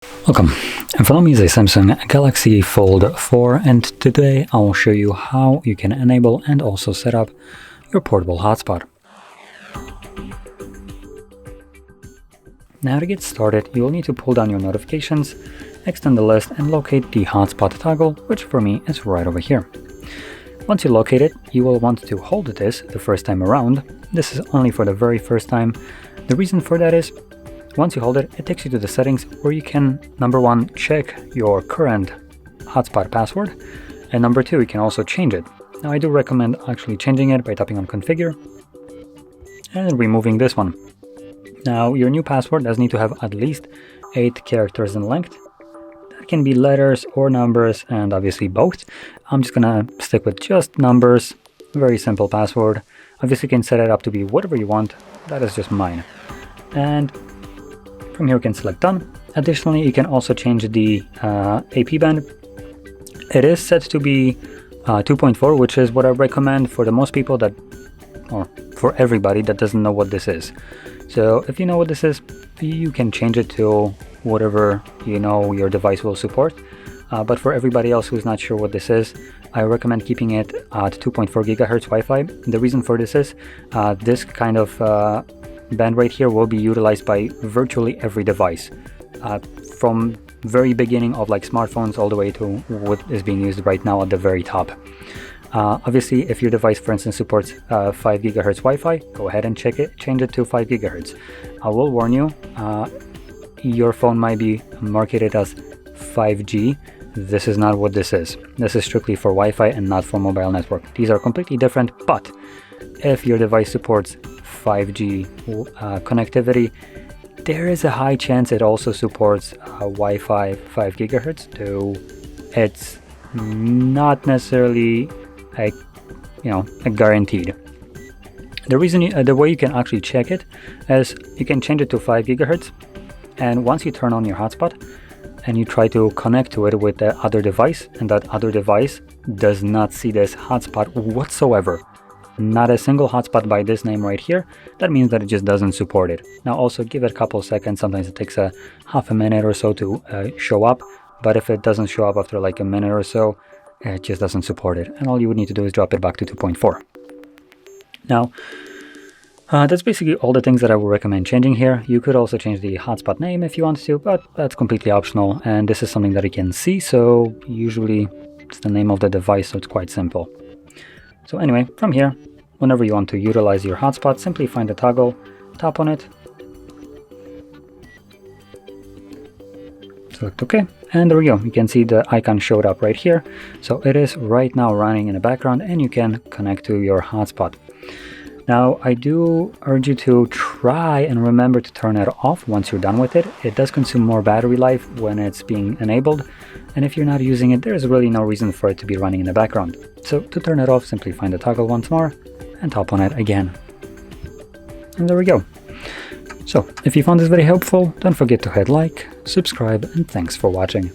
Welcome, in front of me is a Samsung Galaxy Fold4, and today I will show you how you can enable and also set up your portable hotspot. Now to get started, you will need to pull down your notifications, extend the list and locate the hotspot toggle, which for me is right over here. Once you locate it, you will want to hold this the first time around. This is only for the very first time. The reason for that is, once you hold it, it takes you to the settings where you can, number one, check your current hotspot password, and number two, you can also change it. Now I do recommend actually changing it by tapping on configure and removing this one. Now your new password does need to have at least 8 characters in length. That can be letters or numbers, and obviously both. I'm just gonna stick with just numbers. Very simple password. Obviously you can set it up to be whatever you want. That is just mine. And from here you can select done. Additionally, you can also change the AP band. It is set to be 2.4, which is what I recommend for the most people that, or for everybody that doesn't know what this is. So if you know what this is, you can change it to whatever you know your device will support. But for everybody else who's not sure what this is, I recommend keeping it at 2.4 gigahertz Wi-Fi. The reason for this is this kind of band right here will be utilized by virtually every device, from very beginning of like smartphones all the way to what is being used right now at the very top. Obviously, if your device, for instance, supports 5 gigahertz Wi-Fi, go ahead and change it to 5 gigahertz. I will warn you, your phone might be marketed as 5G. This is not what this is. This is strictly for Wi-Fi and not for mobile network. These are completely different, but if your device supports 5G connectivity, there is a high chance it also supports Wi-Fi 5 gigahertz, though it's not necessarily a guaranteed. The reason, the way you can actually check it is you can change it to 5 gigahertz, and once you turn on your hotspot and you try to connect to it with the other device, and that other device does not see this hotspot whatsoever, not a single hotspot by this name right here, that means that it just doesn't support it. Now also give it a couple seconds, sometimes it takes a half a minute or so to show up, but if it doesn't show up after like a minute or so, it just doesn't support it, and all you would need to do is drop it back to 2.4. Now that's basically all the things that I would recommend changing here. You could also change the hotspot name if you want to, but that's completely optional, and this is something that you can see, so usually it's the name of the device, so it's quite simple. So anyway, from here, whenever you want to utilize your hotspot, simply find the toggle, tap on it, select OK, and there we go. You can see the icon showed up right here. So it is right now running in the background, and you can connect to your hotspot. Now, I do urge you to try and remember to turn it off once you're done with it. It does consume more battery life when it's being enabled, and if you're not using it, there's really no reason for it to be running in the background. So to turn it off, simply find the toggle once more and tap on it again. And there we go. So if you found this very helpful, don't forget to hit like, subscribe, and thanks for watching.